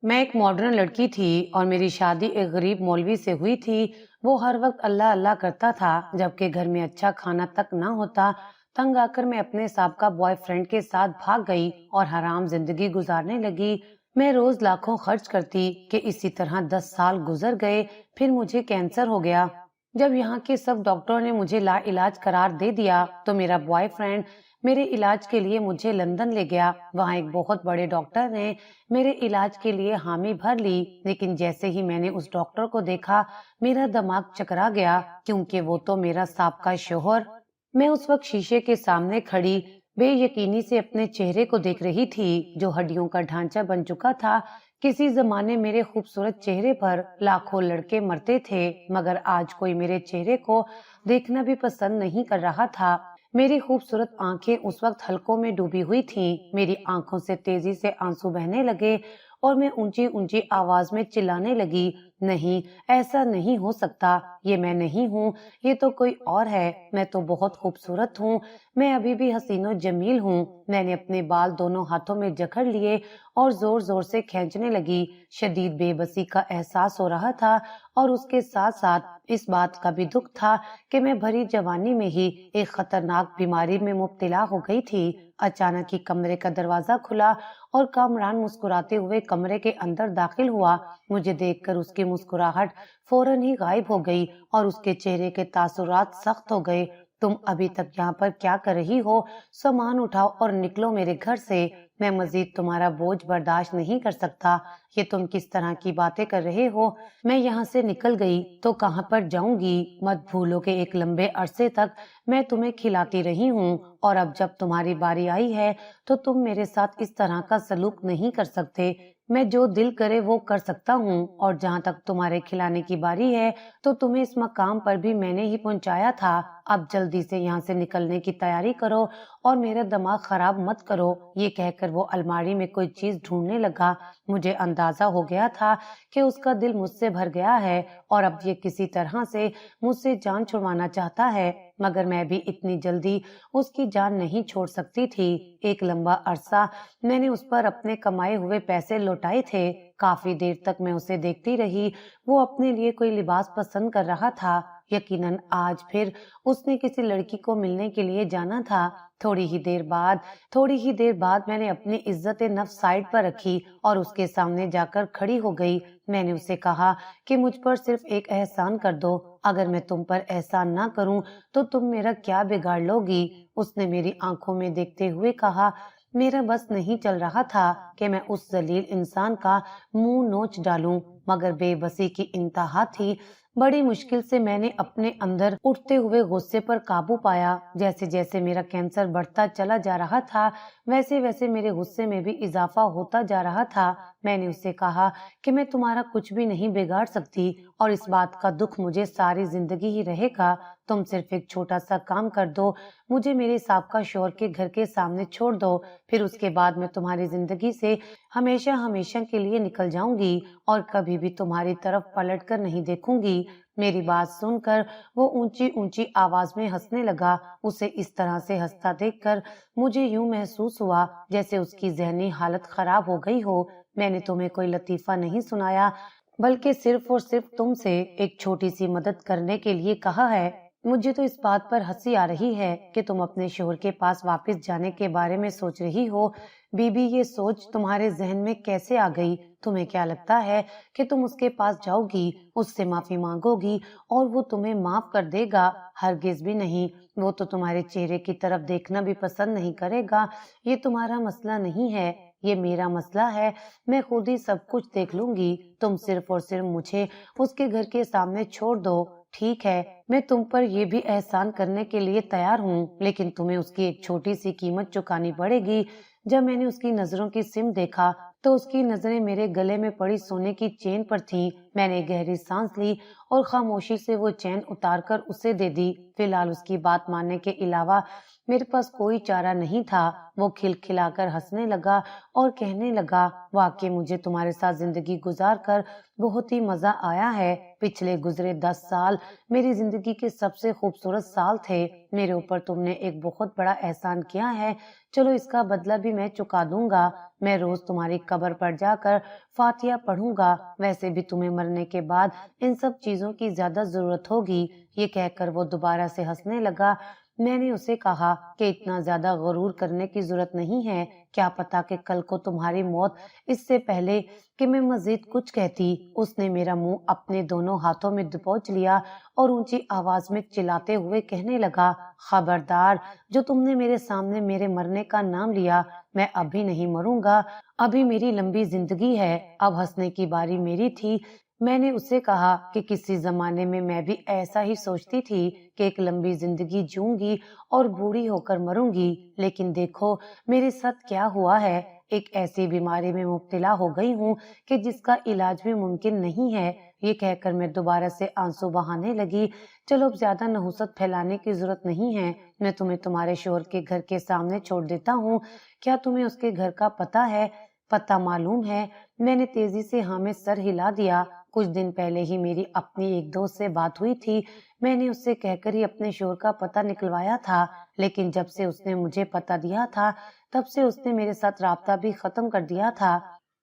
मैं एक मॉडर्न लड़की थी और मेरी शादी एक गरीब मौलवी से हुई थी। वो हर वक्त अल्लाह अल्लाह करता था, जबकि घर में अच्छा खाना तक ना होता। तंग आकर मैं अपने साबका बॉयफ्रेंड के साथ भाग गई और हराम जिंदगी गुजारने लगी। मैं रोज लाखों खर्च करती कि इसी तरह 10 साल गुजर गए। फिर मुझे कैंसर हो गया। जब यहाँ के सब डॉक्टरों ने मुझे ला इलाज करार दे दिया तो मेरा बॉयफ्रेंड मेरे इलाज के लिए मुझे लंदन ले गया। वहाँ एक बहुत बड़े डॉक्टर ने मेरे इलाज के लिए हामी भर ली, लेकिन जैसे ही मैंने उस डॉक्टर को देखा मेरा दिमाग चकरा गया, क्योंकि वो तो मेरा साबका शोहर। मैं उस वक्त शीशे के सामने खड़ी बेयकीनी से अपने चेहरे को देख रही थी, जो हड्डियों का ढांचा बन चुका था। किसी जमाने मेरे खूबसूरत चेहरे पर लाखों लड़के मरते थे, मगर आज कोई मेरे चेहरे को देखना भी पसंद नहीं कर रहा था। मेरी खूबसूरत आंखें उस वक्त हलकों में डूबी हुई थीं। मेरी आंखों से तेजी से आंसू बहने लगे और मैं ऊंची ऊंची आवाज में चिल्लाने लगी, नहीं, ऐसा नहीं हो सकता, ये मैं नहीं हूँ, ये तो कोई और है। मैं तो बहुत खूबसूरत हूँ, मैं अभी भी हसीनो जमील हूँ। मैंने अपने बाल दोनों हाथों में जकड़ लिए और जोर जोर से खींचने लगी। शदीद बेबसी का एहसास हो रहा था और उसके साथ साथ इस बात का भी दुख था कि मैं भरी जवानी में ही एक खतरनाक बीमारी में मुब्तला हो गई थी। अचानक ही कमरे का दरवाजा खुला और कामरान मुस्कुराते हुए कमरे के अंदर दाखिल हुआ। मुझे देखकर उसकी मुस्कुराहट फौरन ही गायब हो गई और उसके चेहरे के तासुरात सख्त हो गए। तुम अभी तक यहाँ पर क्या कर रही हो? सामान उठाओ और निकलो मेरे घर से। मैं मजीद तुम्हारा बोझ बर्दाश्त नहीं कर सकता। ये तुम किस तरह की बातें कर रहे हो? मैं यहाँ से निकल गई तो कहाँ पर जाऊंगी? मत भूलो कि एक लंबे अरसे तक मैं तुम्हें खिलाती रही हूँ, और अब जब तुम्हारी बारी आई है तो तुम मेरे साथ इस तरह का सलूक नहीं कर सकते। मैं जो दिल करे वो कर सकता हूँ, और जहाँ तक तुम्हारे खिलाने की बारी है तो तुम्हें इस मकाम पर भी मैंने ही पहुँचाया था। अब जल्दी से यहाँ से निकलने की तैयारी करो और मेरा दिमाग खराब मत करो। ये कहकर वो अलमारी में कोई चीज ढूंढने लगा। मुझे अंदाजा हो गया था कि उसका दिल मुझसे भर गया है और अब ये किसी तरह से मुझसे जान छुड़वाना चाहता है, मगर मैं भी इतनी जल्दी उसकी जान नहीं छोड़ सकती थी। एक लंबा अरसा मैंने उस पर अपने कमाए हुए पैसे लौटाए थे। काफी देर तक मैं उसे देखती रही। वो अपने लिए कोई लिबास पसंद कर रहा था। यकीनन आज फिर उसने किसी लड़की को मिलने के लिए जाना था। थोड़ी ही देर बाद मैंने अपनी इज्जत नफ्स साइड पर रखी और उसके सामने जाकर खड़ी हो गई। मैंने उसे कहा कि मुझ पर सिर्फ एक एहसान कर दो। अगर मैं तुम पर एहसान ना करूं तो तुम मेरा क्या बिगाड़ लोगी? उसने मेरी आंखों में देखते हुए कहा, मेरा बस नहीं चल रहा था कि मैं उस जलील इंसान का मुंह नोच डालूं, मगर बेबसी की इंतहा थी। बड़ी मुश्किल से मैंने अपने अंदर उठते हुए गुस्से पर काबू पाया। जैसे जैसे मेरा कैंसर बढ़ता चला जा रहा था, वैसे वैसे मेरे गुस्से में भी इजाफा होता जा रहा था। मैंने उससे कहा कि मैं तुम्हारा कुछ भी नहीं बिगाड़ सकती और इस बात का दुख मुझे सारी जिंदगी ही रहेगा। तुम सिर्फ एक छोटा सा काम कर दो, मुझे मेरे साबका शौहर के घर के सामने छोड़ दो, फिर उसके बाद मैं तुम्हारी जिंदगी से हमेशा हमेशा के लिए निकल जाऊंगी और कभी भी तुम्हारी तरफ पलट कर नहीं देखूंगी। मेरी बात सुनकर वो ऊंची ऊंची आवाज में हंसने लगा। उसे इस तरह से हंसता देखकर मुझे यूं महसूस हुआ जैसे उसकी जहनी हालत खराब हो गई हो। मैंने तुम्हें कोई लतीफा नहीं सुनाया, बल्कि सिर्फ और सिर्फ तुमसे एक छोटी सी मदद करने के लिए कहा है। मुझे तो इस बात पर हंसी आ रही है कि तुम अपने शोहर के पास वापस जाने के बारे में सोच रही हो। बीबी, ये सोच तुम्हारे जहन में कैसे आ गई? तुम्हें क्या लगता है कि तुम उसके पास जाओगी, उससे माफी मांगोगी और वो तुम्हें माफ कर देगा? हरगिज भी नहीं। वो तो तुम्हारे चेहरे की तरफ देखना भी पसंद नहीं करेगा। ये तुम्हारा मसला नहीं है, ये मेरा मसला है। मैं खुद ही सब कुछ देख लूंगी। तुम सिर्फ और सिर्फ मुझे उसके घर के सामने छोड़ दो। ठीक है, मैं तुम पर यह भी एहसान करने के लिए तैयार हूँ, लेकिन तुम्हें उसकी एक छोटी सी कीमत चुकानी पड़ेगी। जब मैंने उसकी नजरों की सिम देखा तो उसकी नजरें मेरे गले में पड़ी सोने की चेन पर थीं। मैंने गहरी सांस ली और खामोशी से वो चैन उतारकर उसे दे दी। فی الحال اس کی بات ماننے کے علاوہ میرے پاس کوئی چارہ نہیں تھا۔ وہ کھلکھلا کر ہنسنے لگا اور کہنے لگا، واقعی مجھے تمہارے ساتھ زندگی گزار کر بہت ہی مزہ آیا ہے۔ پچھلے گزرے 10 سال میری زندگی کے سب سے خوبصورت سال تھے۔ میرے اوپر تم نے ایک بہت بڑا احسان کیا ہے، چلو اس کا بدلہ بھی میں چکا دوں گا۔ میں روز تمہاری قبر پر جا کر فاتحہ پڑھوں گا، ویسے بھی تمہیں مرنے کے بعد ان سب چیزوں کی زیادہ ضرورت ہوگی۔ یہ کہہ کر وہ دوبارہ سے ہنسنے لگا۔ میں نے اسے کہا کہ اتنا زیادہ غرور کرنے کی ضرورت نہیں ہے، کیا پتا کہ کل کو تمہاری موت اس سے پہلے کہ میں مزید کچھ کہتی۔ اس نے میرا منہ اپنے دونوں ہاتھوں میں دبوچ لیا اور اونچی آواز میں چلاتے ہوئے کہنے لگا، خبردار، جو تم نے میرے سامنے میرے مرنے کا نام لیا، میں ابھی نہیں مروں گا، ابھی میری لمبی زندگی ہے۔ اب ہنسنے کی باری میری تھی۔ میں نے اسے کہا کہ کسی زمانے میں بھی ایسا ہی سوچتی تھی کہ ایک لمبی زندگی جیوں گی اور بوڑھی ہو کر مروں گی، لیکن دیکھو میرے ساتھ کیا ہوا ہے، ایک ایسی بیماری میں مبتلا ہو گئی ہوں کہ جس کا علاج بھی ممکن نہیں ہے۔ یہ کہہ کر میں دوبارہ سے آنسو بہانے لگی۔ چلو اب زیادہ نحوست پھیلانے کی ضرورت نہیں ہے، میں تمہیں تمہارے شوہر کے گھر کے سامنے چھوڑ دیتا ہوں۔ کیا تمہیں اس کے گھر کا پتہ ہے؟ پتہ معلوم ہے؟ میں نے تیزی سے ہاں میں سر ہلا دیا۔ کچھ دن پہلے ہی میری اپنی ایک دوست سے بات ہوئی تھی، میں نے اس سے کہہ کر ہی اپنے شوہر کا پتہ نکلوایا تھا، لیکن جب سے اس نے مجھے پتہ دیا تھا تب سے اس نے میرے ساتھ رابطہ بھی ختم کر دیا تھا۔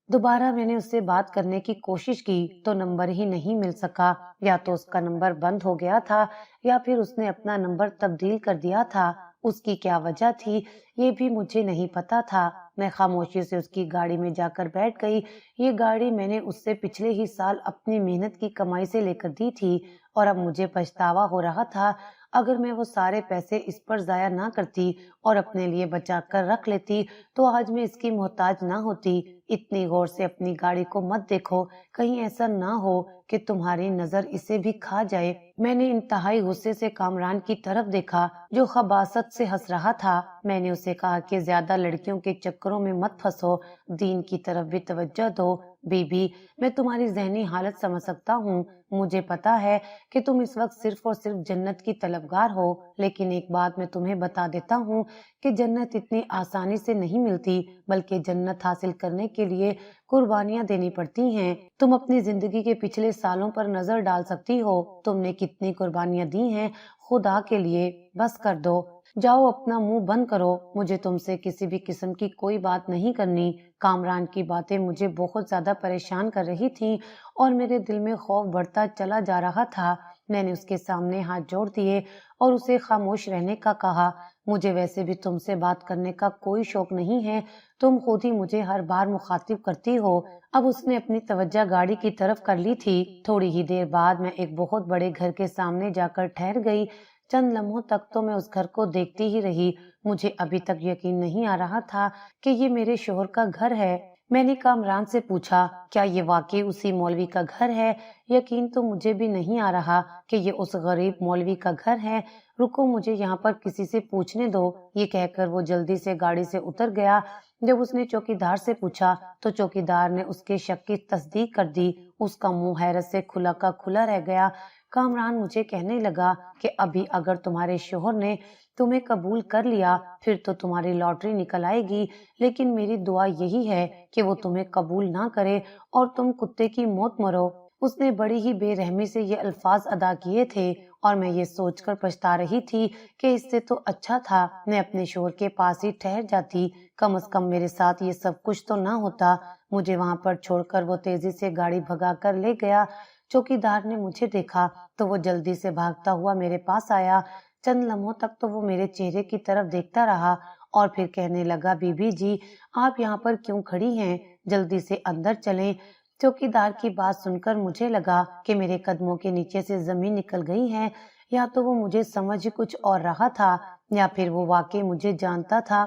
دوبارہ میں نے اس سے بات کرنے کی کوشش کی تو نمبر ہی نہیں مل سکا، یا تو اس کا نمبر بند ہو گیا تھا یا پھر اس نے اپنا نمبر تبدیل کر دیا تھا۔ اس کی کیا وجہ تھی یہ بھی مجھے نہیں پتا تھا۔ میں خاموشی سے اس کی گاڑی میں جا کر بیٹھ گئی۔ یہ گاڑی میں نے اس سے پچھلے ہی سال اپنی محنت کی کمائی سے لے کر دی تھی اور اب مجھے پچھتاوا ہو رہا تھا۔ اگر میں وہ سارے پیسے اس پر ضائع نہ کرتی اور اپنے لیے بچا کر رکھ لیتی تو آج میں اس کی محتاج نہ ہوتی۔ اتنی غور سے اپنی گاڑی کو مت دیکھو، کہیں ایسا نہ ہو کہ تمہاری نظر اسے بھی کھا جائے۔ میں نے انتہائی غصے سے کامران کی طرف دیکھا جو خباثت سے ہنس رہا تھا۔ میں نے اسے کہا کہ زیادہ لڑکیوں کے چکروں میں مت پھنسو، دین کی طرف بھی توجہ دو۔ بی بی، میں تمہاری ذہنی حالت سمجھ سکتا ہوں، مجھے پتا ہے کہ تم اس وقت صرف اور صرف جنت کی طلبگار ہو، لیکن ایک بات میں تمہیں بتا دیتا ہوں کہ جنت اتنی آسانی سے نہیں ملتی، بلکہ جنت حاصل کرنے کے لیے قربانیاں دینی پڑتی ہیں۔ تم اپنی زندگی کے پچھلے سالوں پر نظر ڈال سکتی ہو، تم نے کتنی قربانیاں دی ہیں خدا کے لیے۔ بس کر دو، جاؤ اپنا منہ بند کرو، مجھے تم سے کسی بھی قسم کی کوئی بات نہیں کرنی۔ کامران کی باتیں مجھے بہت زیادہ پریشان کر رہی تھیں اور میرے دل میں خوف بڑھتا چلا جا رہا تھا۔ میں نے اس کے سامنے ہاتھ جوڑ دیے اور اسے خاموش رہنے کا کہا۔ مجھے ویسے بھی تم سے بات کرنے کا کوئی شوق نہیں ہے، تم خود ہی مجھے ہر بار مخاطب کرتی ہو۔ اب اس نے اپنی توجہ گاڑی کی طرف کر لی تھی۔ تھوڑی ہی دیر بعد میں ایک بہت بڑے گھر کے سامنے جا کر ٹھہر گئی۔ چند لمحوں تک تو میں اس گھر کو دیکھتی ہی رہی۔ مجھے ابھی تک یقین نہیں آ رہا تھا کہ یہ میرے شوہر کا گھر ہے۔ میں نے کامران سے پوچھا، کیا یہ واقعی اسی مولوی کا گھر ہے؟ یقین تو مجھے بھی نہیں آ رہا کہ یہ اس غریب مولوی کا گھر ہے۔ رکو، مجھے یہاں پر کسی سے پوچھنے دو۔ یہ کہہ کر وہ جلدی سے گاڑی سے اتر گیا۔ جب اس نے چوکیدار سے پوچھا تو چوکیدار نے اس کے شک کی تصدیق کر دی۔ اس کا منہ حیرت سے کھلا کا کھلا رہ گیا۔ کامران مجھے کہنے لگا کہ ابھی اگر تمہارے شوہر نے تمہیں قبول کر لیا پھر تو تمہاری لاٹری نکل آئے گی، لیکن میری دعا یہی ہے کہ وہ تمہیں قبول نہ کرے اور تم کتے کی موت مرو۔ اس نے بڑی ہی بے رحمی سے یہ الفاظ ادا کیے تھے اور میں یہ سوچ کر پچھتا رہی تھی کہ اس سے تو اچھا تھا میں اپنے شوہر کے پاس ہی ٹھہر جاتی، کم از کم میرے ساتھ یہ سب کچھ تو نہ ہوتا۔ مجھے وہاں پر چھوڑ کر وہ تیزی سے گاڑی بھگا کر لے گیا۔ چوکیدار نے مجھے دیکھا تو وہ جلدی سے بھاگتا ہوا میرے پاس آیا۔ چند لمحوں تک تو وہ میرے چہرے کی طرف دیکھتا رہا اور پھر کہنے لگا، بی بی جی، آپ یہاں پر کیوں کھڑی ہیں؟ جلدی سے اندر چلیں۔ چوکیدار کی بات سن کر مجھے لگا کہ میرے قدموں کے نیچے سے زمین نکل گئی ہے، یا تو وہ مجھے سمجھ کچھ اور رہا تھا یا پھر وہ واقعی مجھے جانتا تھا۔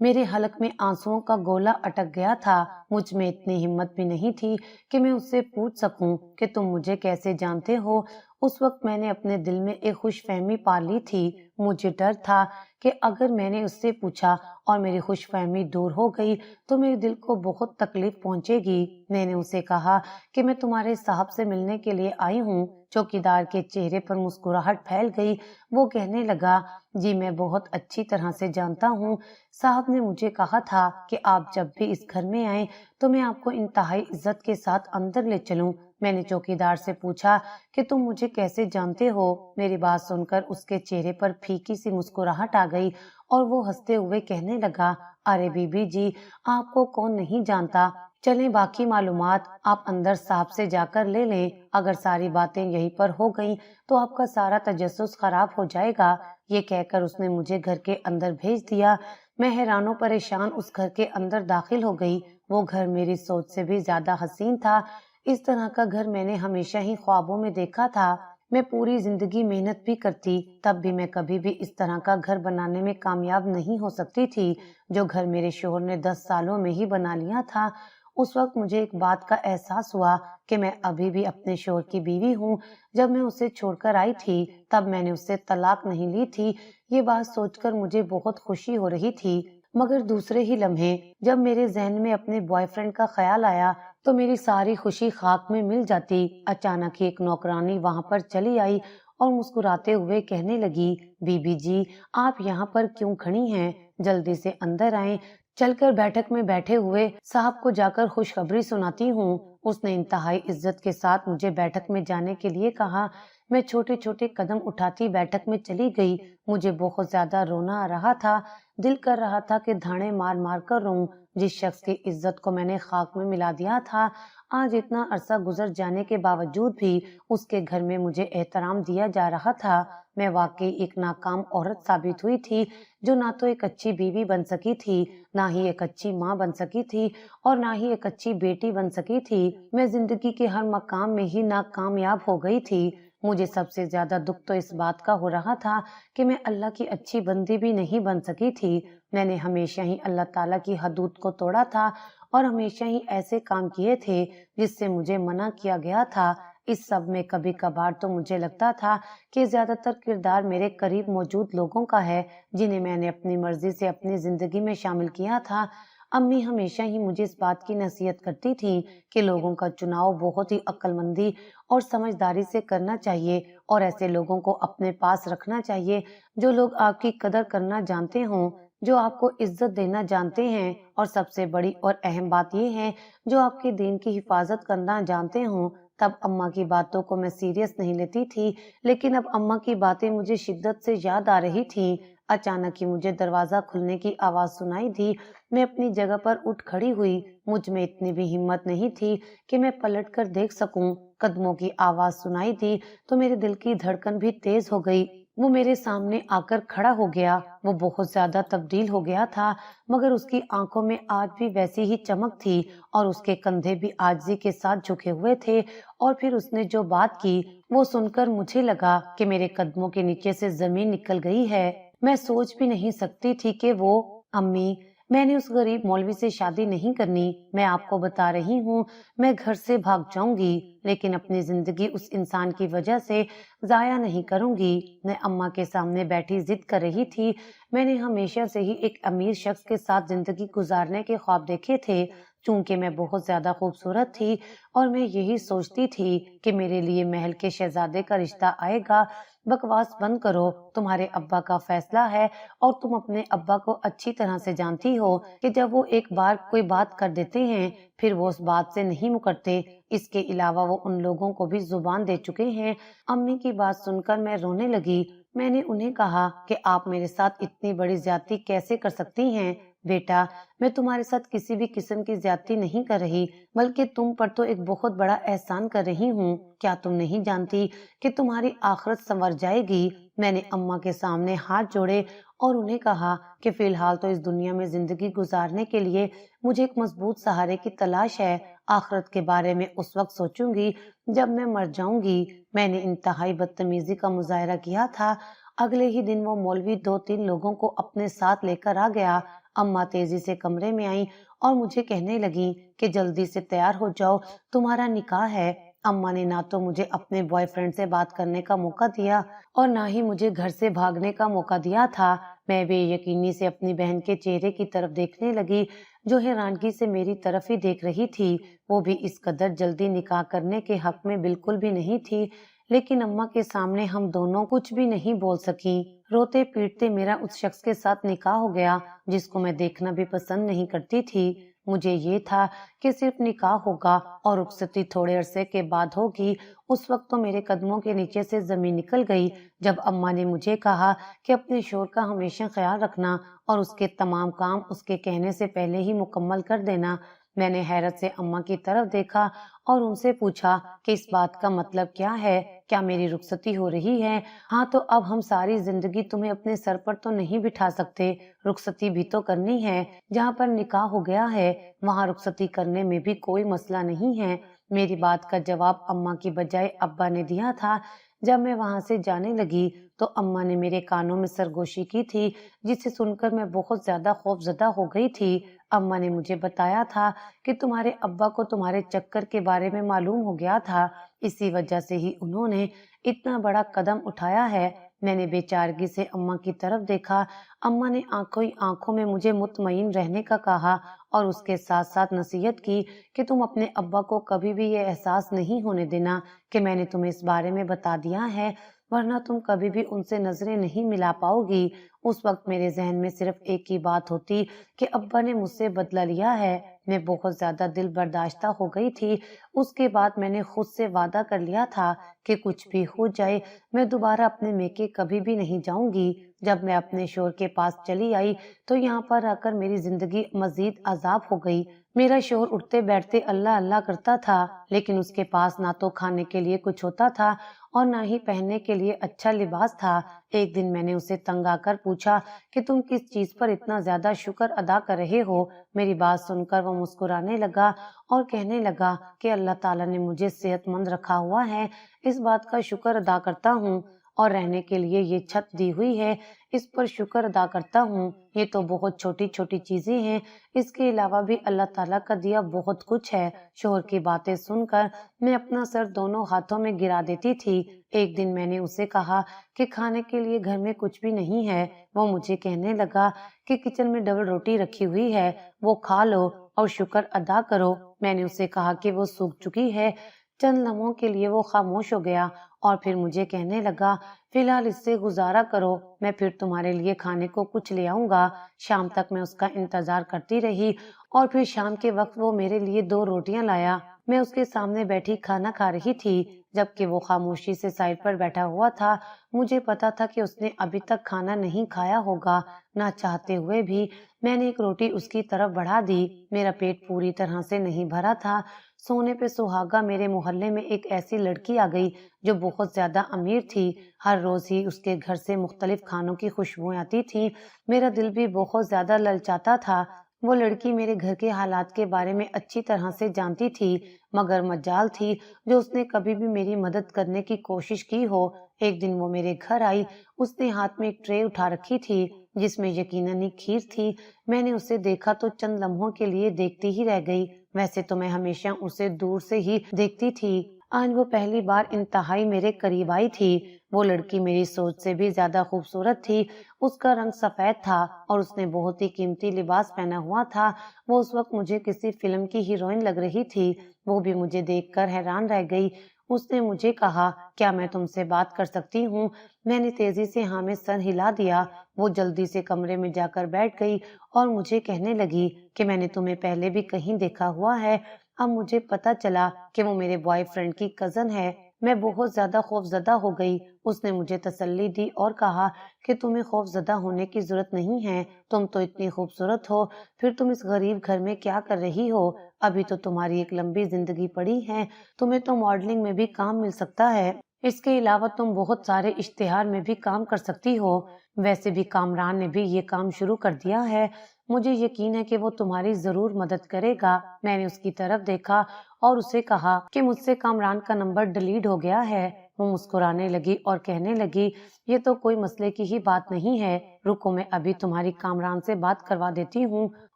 میرے حلق میں آنسوؤں کا گولا اٹک گیا تھا۔ مجھ میں اتنی ہمت بھی نہیں تھی کہ میں اس سے پوچھ سکوں کہ تم مجھے کیسے جانتے ہو۔ اس وقت میں نے اپنے دل میں ایک خوش فہمی پال لی تھی۔ مجھے ڈر تھا کہ اگر میں نے اس سے پوچھا اور میری خوش فہمی دور ہو گئی تو میرے دل کو بہت تکلیف پہنچے گی۔ میں نے اسے کہا کہ میں تمہارے صاحب سے ملنے کے لیے آئی ہوں۔ چوکیدار کے چہرے پر مسکراہٹ پھیل گئی۔ وہ کہنے لگا، جی میں بہت اچھی طرح سے جانتا ہوں، صاحب نے مجھے کہا تھا کہ آپ جب بھی اس گھر میں آئیں تو میں آپ کو انتہائی عزت کے ساتھ اندر لے چلوں۔ میں نے چوکیدار سے پوچھا کہ تم مجھے کیسے جانتے ہو؟ میری بات سن کر اس کے چہرے پر پھیکی سی مسکراہٹ آ گئی اور وہ ہنستے ہوئے کہنے لگا، ارے بی بی جی، آپ کو کون نہیں جانتا، چلیں باقی معلومات آپ اندر صاحب سے جا کر لے لیں، اگر ساری باتیں یہیں پر ہو گئیں تو آپ کا سارا تجسس خراب ہو جائے گا۔ یہ کہہ کر اس نے مجھے گھر کے اندر بھیج دیا۔ میں حیران و پریشان اس گھر کے اندر داخل ہو گئی۔ وہ گھر میری سوچ سے بھی زیادہ حسین تھا۔ اس طرح کا گھر میں نے ہمیشہ ہی خوابوں میں دیکھا تھا۔ میں پوری زندگی محنت بھی کرتی تب بھی میں کبھی بھی اس طرح کا گھر بنانے میں کامیاب نہیں ہو سکتی تھی جو گھر میرے شوہر نے 10 سالوں میں ہی بنا لیا تھا۔ اس وقت مجھے ایک بات کا احساس ہوا کہ میں ابھی بھی اپنے شوہر کی بیوی ہوں۔ جب میں اسے چھوڑ کر آئی تھی تب میں نے اس سے طلاق نہیں لی تھی۔ یہ بات سوچ کر مجھے بہت خوشی ہو رہی تھی، مگر دوسرے ہی لمحے جب میرے ذہن میں اپنے بوائے فرینڈ کا خیال آیا تو میری ساری خوشی خاک میں مل جاتی۔ اچانک ہی ایک نوکرانی وہاں پر چلی آئی اور مسکراتے ہوئے کہنے لگی، بی بی جی آپ یہاں پر کیوں کھڑی ہیں؟ جلدی سے اندر آئیں، چل کر بیٹھک میں بیٹھے ہوئے صاحب کو جا کر خوشخبری سناتی ہوں۔ اس نے انتہائی عزت کے ساتھ مجھے بیٹھک میں جانے کے لیے کہا۔ میں چھوٹے چھوٹے قدم اٹھاتی بیٹھک میں چلی گئی۔ مجھے بہت زیادہ رونا آ رہا تھا، دل کر رہا تھا کہ دھاڑے مار مار کر روں۔ جس شخص کی عزت کو میں نے خاک میں ملا دیا تھا، آج اتنا عرصہ گزر جانے کے باوجود بھی اس کے گھر میں مجھے احترام دیا جا رہا تھا۔ میں واقعی ایک ناکام عورت ثابت ہوئی تھی جو نہ تو ایک اچھی بیوی بن سکی تھی، نہ ہی ایک اچھی ماں بن سکی تھی اور نہ ہی ایک اچھی بیٹی بن سکی تھی۔ میں زندگی کے ہر مقام میں ہی ناکامیاب ہو گئی تھی۔ مجھے سب سے زیادہ دکھ تو اس بات کا ہو رہا تھا کہ میں اللہ کی اچھی بندی بھی نہیں بن سکی تھی۔ میں نے ہمیشہ ہی اللہ تعالیٰ کی حدود کو توڑا تھا اور ہمیشہ ہی ایسے کام کیے تھے جس سے مجھے منع کیا گیا تھا۔ اس سب میں کبھی کبھار تو مجھے لگتا تھا کہ زیادہ تر کردار میرے قریب موجود لوگوں کا ہے جنہیں میں نے اپنی مرضی سے اپنی زندگی میں شامل کیا تھا۔ امی ہمیشہ ہی مجھے اس بات کی نصیحت کرتی تھیں کہ لوگوں کا چناؤ بہت ہی عقل مندی اور سمجھداری سے کرنا چاہیے اور ایسے لوگوں کو اپنے پاس رکھنا چاہیے جو لوگ آپ کی قدر کرنا جانتے ہوں، جو آپ کو عزت دینا جانتے ہیں اور سب سے بڑی اور اہم بات یہ ہے جو آپ کے دین کی حفاظت کرنا جانتے ہوں۔ تب اماں کی باتوں کو میں سیریس نہیں لیتی تھی، لیکن اب اماں کی باتیں مجھے شدت سے یاد آ رہی تھیں۔ اچانک ہی مجھے دروازہ کھلنے کی آواز سنائی دی۔ میں اپنی جگہ پر اٹھ کھڑی ہوئی۔ مجھ میں اتنی بھی ہمت نہیں تھی کہ میں پلٹ کر دیکھ سکوں۔ قدموں کی آواز سنائی دی تو میرے دل کی دھڑکن بھی تیز ہو گئی۔ وہ میرے سامنے آ کر کھڑا ہو گیا۔ وہ بہت زیادہ تبدیل ہو گیا تھا، مگر اس کی آنکھوں میں آج بھی ویسی ہی چمک تھی اور اس کے کندھے بھی عاجزی کے ساتھ جھکے ہوئے تھے۔ اور پھر اس نے جو بات کی وہ سن کر مجھے لگا کہ میرے قدموں کے نیچے سے زمین نکل گئی ہے۔ میں سوچ بھی نہیں سکتی تھی کہ وہ، امی، میں نے اس غریب مولوی سے شادی نہیں کرنی۔ میں آپ کو بتا رہی ہوں، میں گھر سے بھاگ جاؤں گی، لیکن اپنی زندگی اس انسان کی وجہ سے ضائع نہیں کروں گی۔ میں اماں کے سامنے بیٹھی ضد کر رہی تھی۔ میں نے ہمیشہ سے ہی ایک امیر شخص کے ساتھ زندگی گزارنے کے خواب دیکھے تھے، چونکہ میں بہت زیادہ خوبصورت تھی اور میں یہی سوچتی تھی کہ میرے لیے محل کے شہزادے کا رشتہ آئے گا۔ بکواس بند کرو، تمہارے ابا کا فیصلہ ہے اور تم اپنے ابا کو اچھی طرح سے جانتی ہو کہ جب وہ ایک بار کوئی بات کر دیتے ہیں پھر وہ اس بات سے نہیں مکرتے۔ اس کے علاوہ وہ ان لوگوں کو بھی زبان دے چکے ہیں۔ امی کی بات سن کر میں رونے لگی۔ میں نے انہیں کہا کہ آپ میرے ساتھ اتنی بڑی زیادتی کیسے کر سکتی ہیں؟ بیٹا، میں تمہارے ساتھ کسی بھی قسم کی زیادتی نہیں کر رہی، بلکہ تم پر تو ایک بہت بڑا احسان کر رہی ہوں۔ کیا تم نہیں جانتی کہ تمہاری آخرت سنور جائے گی؟ میں نے اماں کے سامنے ہاتھ جوڑے اور انہیں کہا کہ فی الحال تو اس دنیا میں زندگی گزارنے کے لیے مجھے ایک مضبوط سہارے کی تلاش ہے۔ آخرت کے بارے میں اس وقت سوچوں گی جب میں مر جاؤں گی۔ میں نے انتہائی بدتمیزی کا مظاہرہ کیا تھا۔ اگلے ہی دن وہ مولوی 2-3 لوگوں کو اپنے ساتھ لے کر آ گیا۔ اماں تیزی سے کمرے میں آئیں اور مجھے کہنے لگیں کہ جلدی سے تیار ہو جاؤ، تمہارا نکاح ہے۔ अम्मा ने ना तो मुझे अपने बॉयफ्रेंड से बात करने का मौका दिया और ना ही मुझे घर से भागने का मौका दिया था। मैं बेयकीनी से अपनी बहन के चेहरे की तरफ देखने लगी, जो हैरानगी से मेरी तरफ ही देख रही थी। वो भी इस कदर जल्दी निकाह करने के हक में बिल्कुल भी नहीं थी। लेकिन अम्मा के सामने हम दोनों कुछ भी नहीं बोल सकी। रोते पीटते मेरा उस शख्स के साथ निकाह हो गया, जिसको मैं देखना भी पसंद नहीं करती थी। मुझे ये था कि सिर्फ निकाह होगा और रुखसती थोड़े अरसे के बाद होगी। उस वक्त तो मेरे कदमों के नीचे से जमीन निकल गई, जब अम्मा ने मुझे कहा कि अपने शोहर का हमेशा ख्याल रखना और उसके तमाम काम उसके कहने से पहले ही मुकम्मल कर देना। मैंने हैरत से अम्मा की तरफ देखा और उनसे पूछा कि इस बात का मतलब क्या है? क्या मेरी रुखसती हो रही है? हाँ, तो अब हम सारी जिंदगी तुम्हें अपने सर पर तो नहीं बिठा सकते, रुखसती भी तो करनी है। जहाँ पर निकाह हो गया है वहाँ रुखसती करने में भी कोई मसला नहीं है। मेरी बात का जवाब अम्मा की बजाय अब्बा ने दिया था। जब मैं वहां से जाने लगी तो अम्मा ने मेरे कानों में सरगोशी की थी, जिसे सुनकर मैं बहुत ज्यादा खौफजदा हो गई थी। अम्मा ने मुझे बताया था कि तुम्हारे अब्बा को तुम्हारे चक्कर के बारे में मालूम हो गया था, इसी वजह से ही उन्होंने इतना बड़ा कदम उठाया है। मैंने बेचारगी से अम्मा की तरफ देखा। अम्मा ने आंखों ही आंखों में मुझे मुतमईन रहने का कहा और उसके साथ साथ नसीहत की कि तुम अपने अब्बा को कभी भी ये एहसास नहीं होने देना कि मैंने तुम्हें इस बारे में बता दिया है, वरना तुम कभी भी उनसे नजरें नहीं मिला पाओगी। उस वक्त मेरे जहन में सिर्फ एक ही बात होती कि अब्बा ने मुझसे बदला लिया है। मैं बहुत ज्यादा दिल बर्दाश्ता हो गई थी। उसके बाद मैंने खुद से वादा कर लिया था कि कुछ भी हो जाए मैं दोबारा अपने मेके कभी भी नहीं जाऊंगी। जब मैं अपने शोहर के पास चली आई तो यहाँ पर आकर मेरी जिंदगी मजीद अजाब हो गई। मेरा शोहर उठते बैठते अल्लाह अल्लाह करता था, लेकिन उसके पास ना तो खाने के लिए कुछ होता था और ना ही पहनने के लिए अच्छा लिबास था। एक दिन मैंने उसे तंग आकर पूछा कि तुम किस चीज पर इतना ज्यादा शुक्र अदा कर रहे हो? मेरी बात सुनकर वो मुस्कुराने लगा और कहने लगा कि अल्लाह ताला ने मुझे सेहतमंद रखा हुआ है, इस बात का शुक्र अदा करता हूँ। और रहने के लिए ये छत दी हुई है, इस पर शुक्र अदा करता हूँ। ये तो बहुत छोटी छोटी चीजें हैं, इसके अलावा भी अल्लाह ताला का दिया बहुत कुछ है। शोहर की बातें सुनकर मैं अपना सर दोनों हाथों में गिरा देती थी। एक दिन मैंने उसे कहा कि खाने के लिए घर में कुछ भी नहीं है। वो मुझे कहने लगा कि किचन में डबल रोटी रखी हुई है, वो खा लो और शुक्र अदा करो। मैंने उसे कहा कि वो सूख चुकी है। चंद लम्हों के लिए वो खामोश हो गया और फिर मुझे कहने लगा, फिलहाल इससे गुजारा करो, मैं फिर तुम्हारे लिए खाने को कुछ ले आऊंगा। शाम तक मैं उसका इंतजार करती रही और फिर शाम के वक्त वो मेरे लिए 2 रोटियां लाया। मैं उसके सामने बैठी खाना खा रही थी, जबकि वो खामोशी से साइड पर बैठा हुआ था। मुझे पता था कि उसने अभी तक खाना नहीं खाया होगा। ना चाहते हुए भी मैंने एक रोटी उसकी तरफ बढ़ा दी। मेरा पेट पूरी तरह से नहीं भरा था। सोने पे सुहागा मेरे मोहल्ले में एक ऐसी लड़की आ गई जो बहुत ज्यादा अमीर थी। हर रोज ही उसके घर से मुख्तलिफ खानों की खुशबुएं आती थी। मेरा दिल भी बहुत ज्यादा ललचाता था। वो लड़की मेरे घर के हालात के बारे में अच्छी तरह से जानती थी, मगर मजाल थी जो उसने कभी भी मेरी मदद करने की कोशिश की हो। एक दिन वो मेरे घर आई। उसने हाथ में एक ट्रे उठा रखी थी जिसमें यकीनन ही खीर थी। मैंने उसे देखा तो चंद लम्हों के लिए देखती ही रह गई। वैसे तो मैं हमेशा उसे दूर से ही देखती थी, आज वो पहली बार इंतहाई मेरे करीब आई थी। वो लड़की मेरी सोच से भी ज्यादा खूबसूरत थी। उसका रंग सफेद था और उसने बहुत ही कीमती लिबास पहना हुआ था। वो उस वक्त मुझे किसी फिल्म की हीरोइन लग रही थी। वो भी मुझे देखकर हैरान रह गई। उसने मुझे कहा, क्या मैं तुमसे बात कर सकती हूँ? मैंने तेजी से हाँ में सर हिला दिया। वो जल्दी से कमरे में जाकर बैठ गई और मुझे कहने लगी कि मैंने तुम्हें पहले भी कहीं देखा हुआ है। अब मुझे पता चला कि वो मेरे बॉयफ्रेंड की कजन है। मैं बहुत ज्यादा खौफजदा हो गई। उसने मुझे तसल्ली दी और कहा कि तुम्हें खौफजदा होने की जरूरत नहीं है, तुम तो इतनी खूबसूरत हो, फिर तुम इस गरीब घर में क्या कर रही हो? अभी तो तुम्हारी एक लंबी जिंदगी पड़ी है, तुम्हें तो मॉडलिंग में भी काम मिल सकता है। इसके अलावा तुम बहुत सारे इश्तिहार में भी काम कर सकती हो। वैसे भी कामरान ने भी ये काम शुरू कर दिया है। मुझे यकीन है कि वो तुम्हारी जरूर मदद करेगा। मैंने उसकी तरफ देखा और उसे कहा कि मुझसे कामरान का नंबर डिलीट हो गया है। वो मुस्कुराने लगी और कहने लगी, ये तो कोई मसले की ही बात नहीं है, रुको मैं अभी तुम्हारी कामरान से बात करवा देती हूँ।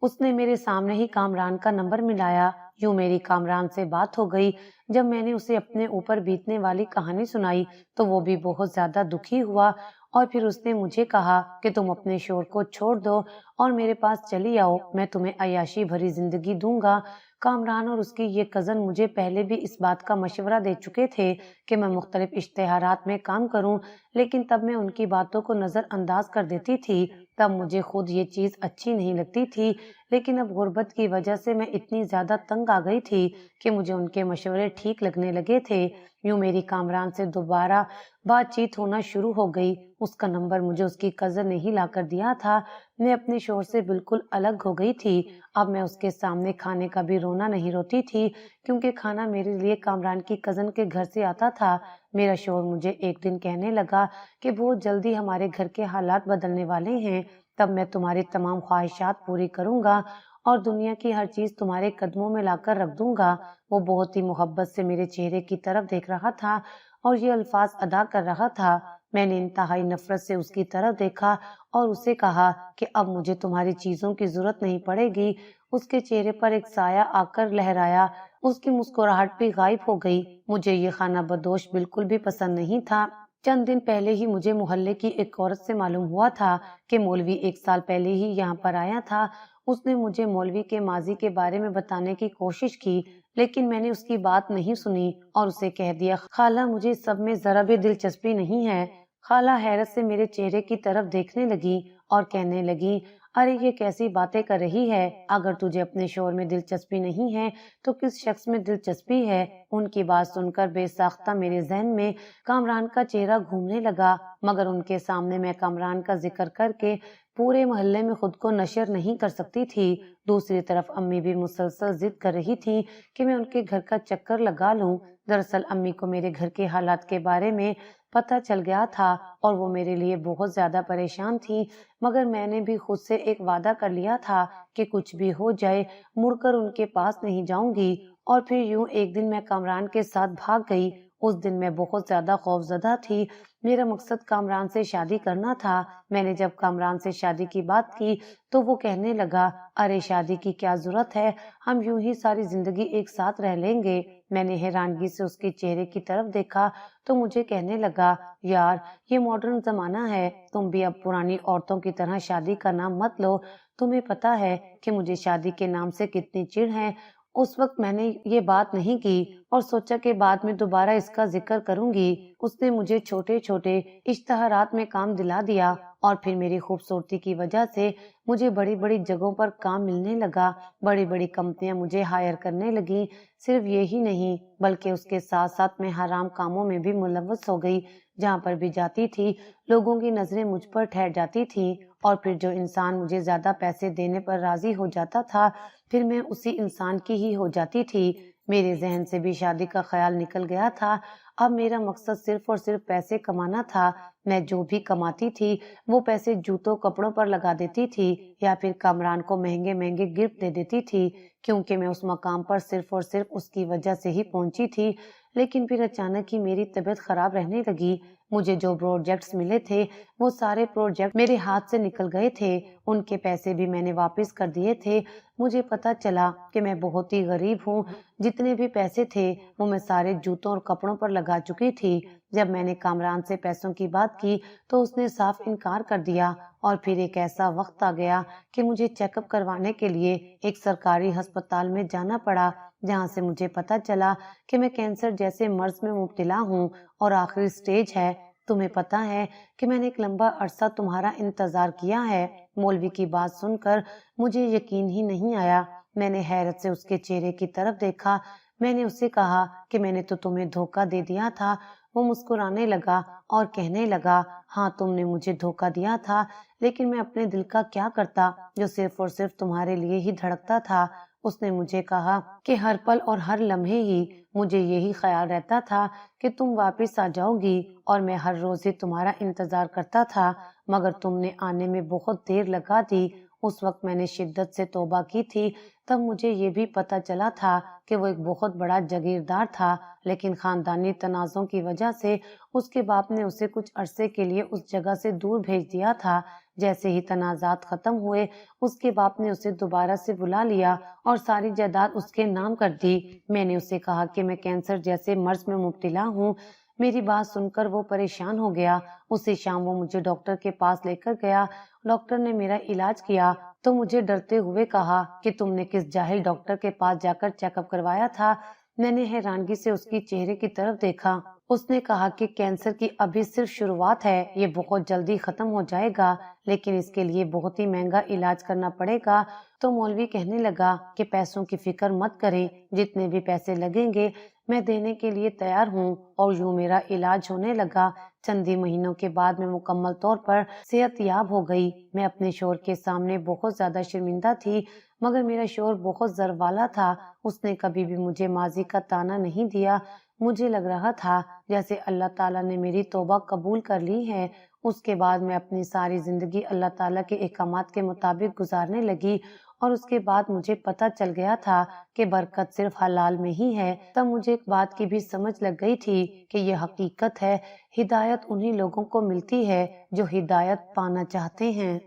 उसने मेरे सामने ही कामरान का नंबर मिलाया यूं मेरी कामरान से बात हो गई। जब मैंने उसे अपने ऊपर बीतने वाली कहानी सुनाई तो वो भी बहुत ज्यादा दुखी हुआ और फिर उसने मुझे कहा कि तुम अपने शोर को छोड़ दो और मेरे पास चली आओ, मैं तुम्हें अय्याशी भरी जिंदगी दूंगा। कामरान और उसकी ये कजन मुझे पहले भी इस बात का मशवरा दे चुके थे कि मैं मुख्तलिफ इश्तेहारात में काम करूं, लेकिन तब मैं उनकी बातों को नजरअंदाज कर देती थी। तब मुझे खुद ये चीज अच्छी नहीं लगती थी, लेकिन अब गुर्बत की वजह से मैं इतनी ज्यादा तंग आ गई थी कि मुझे उनके मशवरे ठीक लगने लगे थे। यूं मेरी कामरान से दोबारा बातचीत होना शुरू हो गई। उसका नंबर मुझे उसकी कजन ने ही लाकर दिया था। मैं अपने शोर से बिल्कुल अलग हो गई थी। अब मैं उसके सामने खाने का भी रोना नहीं रोती थी, क्योंकि खाना मेरे लिए कामरान की कजन के घर से आता था। मेरा शोर मुझे एक दिन कहने लगा कि बहुत जल्दी हमारे घर के हालात बदलने वाले हैं, तब मैं तुम्हारी तमाम ख्वाहिशात पूरी करूंगा और दुनिया की हर चीज तुम्हारे कदमों में लाकर रख दूंगा। वो बहुत ही मोहब्बत से मेरे चेहरे की तरफ देख रहा था और ये अल्फाज अदा कर रहा था। मैंने इंतहाई नफरत से उसकी तरफ देखा और उसे कहा कि अब मुझे तुम्हारी चीजों की जरूरत नहीं पड़ेगी। उसके चेहरे पर एक साया आकर लहराया, उसकी मुस्कुराहट भी गायब हो गई। मुझे ये खाना बदोश बिल्कुल भी पसंद नहीं था। चंद दिन पहले ही मुझे मोहल्ले की एक औरत से मालूम हुआ था कि मौलवी 1 साल पहले ही यहाँ पर आया था। उसने मुझे मौलवी के माजी के बारे में बताने की कोशिश की, लेकिन मैंने उसकी बात नहीं सुनी और उसे कह दिया, खाला मुझे इस सब में जरा भी दिलचस्पी नहीं है। खाला हैरत से मेरे चेहरे की तरफ देखने लगी और कहने लगी, अरे ये कैसी बातें कर रही है, अगर तुझे अपने शोर में दिलचस्पी नहीं है तो किस शख्स में दिलचस्पी है। उनकी बात सुनकर बेसाख्ता मेरे जहन में कामरान का चेहरा घूमने लगा, मगर उनके सामने मैं कामरान का जिक्र करके पूरे मोहल्ले में खुद को नशर नहीं कर सकती थी। दूसरी तरफ अम्मी भी मुसलसल जिद कर रही थी कि मैं उनके घर का चक्कर लगा लूं। दरअसल अम्मी को मेरे घर के हालात के बारे में पता चल गया था और वो मेरे लिए बहुत ज्यादा परेशान थी, मगर मैंने भी खुद से एक वादा कर लिया था कि कुछ भी हो जाए मुड़कर उनके पास नहीं जाऊंगी। और फिर यूं एक दिन मैं कामरान के साथ भाग गई। उस दिन मैं बहुत ज्यादा खौफजदा थी। मेरा मकसद कामरान से शादी करना था। मैंने जब कामरान से शादी की बात की तो वो कहने लगा, अरे शादी की क्या जरूरत है, हम यूं ही सारी जिंदगी एक साथ रह लेंगे। मैंने हैरानगी से उसके चेहरे की तरफ देखा तो मुझे कहने लगा, यार ये मॉडर्न जमाना है, तुम भी अब पुरानी औरतों की तरह शादी का नाम मत लो। तुम्हें पता है कि मुझे शादी के नाम से कितनी चिढ़ है। उस वक्त मैंने ये बात नहीं की और सोचा कि बाद में दोबारा इसका जिक्र करूंगी। उसने मुझे छोटे छोटे इश्तहारात में काम दिला दिया और फिर मेरी खूबसूरती की वजह से मुझे बड़ी बड़ी जगहों पर काम मिलने लगा। बड़ी बड़ी कंपनियां मुझे हायर करने लगी। सिर्फ यही नहीं बल्कि उसके साथ साथ मैं हराम कामों में भी मुलव्वस हो गई। जहाँ पर भी जाती थी लोगों की नजरें मुझ पर ठहर जाती थी और फिर जो इंसान मुझे ज्यादा पैसे देने पर राजी हो जाता था फिर मैं उसी इंसान की ही हो जाती थी। मेरे जहन से भी शादी का ख्याल निकल गया था। अब मेरा मकसद सिर्फ और सिर्फ पैसे कमाना था। मैं जो भी कमाती थी वो पैसे जूतों कपड़ों पर लगा देती थी या फिर कामरान को महंगे महंगे गिफ्ट दे देती थी, क्योंकि मैं उस मकाम पर सिर्फ और सिर्फ उसकी वजह से ही पहुंची थी। लेकिन फिर अचानक ही मेरी तबीयत खराब रहने लगी। मुझे जो प्रोजेक्ट्स मिले थे वो सारे प्रोजेक्ट मेरे हाथ से निकल गए थे। उनके पैसे भी मैंने वापस कर दिए थे। मुझे पता चला कि मैं बहुत ही गरीब हूँ। जितने भी पैसे थे वो मैं सारे जूतों और कपड़ों पर लगा चुकी थी। जब मैंने कामरान से पैसों की बात की तो उसने साफ इनकार कर दिया और फिर एक ऐसा वक्त आ गया कि मुझे चेकअप करवाने के लिए एक सरकारी अस्पताल में जाना पड़ा, जहाँ से मुझे पता चला कि मैं कैंसर जैसे मर्ज में मुब्तला हूँ और आखिरी स्टेज है। तुम्हें पता है कि मैंने एक लंबा अरसा तुम्हारा इंतजार किया है। मौलवी की बात सुनकर मुझे यकीन ही नहीं आया। मैंने हैरत से उसके चेहरे की तरफ देखा। मैंने उससे कहा कि मैंने तो तुम्हें धोखा दे दिया था। वो मुस्कुराने लगा और कहने लगा, हाँ तुमने मुझे धोखा दिया था, लेकिन मैं अपने दिल का क्या करता जो सिर्फ और सिर्फ तुम्हारे लिए ही धड़कता था। उसने मुझे कहा कि हर पल और हर लम्हे ही मुझे यही ख्याल रहता था कि तुम वापस आ जाओगी और मैं हर रोज ही तुम्हारा इंतजार करता था, मगर तुमने आने में बहुत देर लगा दी। उस वक्त मैंने शिद्दत से तौबा की थी। तब मुझे ये भी पता चला था कि वो एक बहुत बड़ा जागीरदार था, लेकिन खानदानी तनाज़ों की वजह से उसके बाप ने उसे कुछ अरसे के लिए उस जगह से दूर भेज दिया था। جیسے ہی تنازعات ختم ہوئے اس کے باپ نے اسے دوبارہ سے بلا لیا اور ساری جائیداد اس کے نام کر دی۔ میں نے اسے کہا کہ میں کینسر جیسے مرض میں مبتلا ہوں۔ میری بات سن کر وہ پریشان ہو گیا۔ اسی شام وہ مجھے ڈاکٹر کے پاس لے کر گیا۔ ڈاکٹر نے میرا علاج کیا تو مجھے ڈرتے ہوئے کہا کہ تم نے کس جاہل ڈاکٹر کے پاس جا کر چیک اپ کروایا تھا؟ میں نے حیرانگی سے اس کی چہرے کی طرف دیکھا۔ اس نے کہا کہ کینسر کی ابھی صرف شروعات ہے، یہ بہت جلدی ختم ہو جائے گا، لیکن اس کے لیے بہت ہی مہنگا علاج کرنا پڑے گا۔ تو مولوی کہنے لگا کہ پیسوں کی فکر مت کریں، جتنے بھی پیسے لگیں گے میں دینے کے لیے تیار ہوں۔ اور یوں میرا علاج ہونے لگا۔ چند ہی مہینوں کے بعد میں مکمل طور پر صحت یاب ہو گئی۔ میں اپنے شوہر کے سامنے بہت زیادہ شرمندہ تھی، مگر میرا شوہر بہت ضرب والا تھا۔ اس نے کبھی بھی مجھے ماضی کا طعنہ نہیں دیا۔ مجھے لگ رہا تھا جیسے اللہ تعالیٰ نے میری توبہ قبول کر لی ہے۔ اس کے بعد میں اپنی ساری زندگی اللہ تعالیٰ کے احکامات کے مطابق گزارنے لگی، اور اس کے بعد مجھے پتہ چل گیا تھا کہ برکت صرف حلال میں ہی ہے۔ تب مجھے ایک بات کی بھی سمجھ لگ گئی تھی کہ یہ حقیقت ہے، ہدایت انہی لوگوں کو ملتی ہے جو ہدایت پانا چاہتے ہیں۔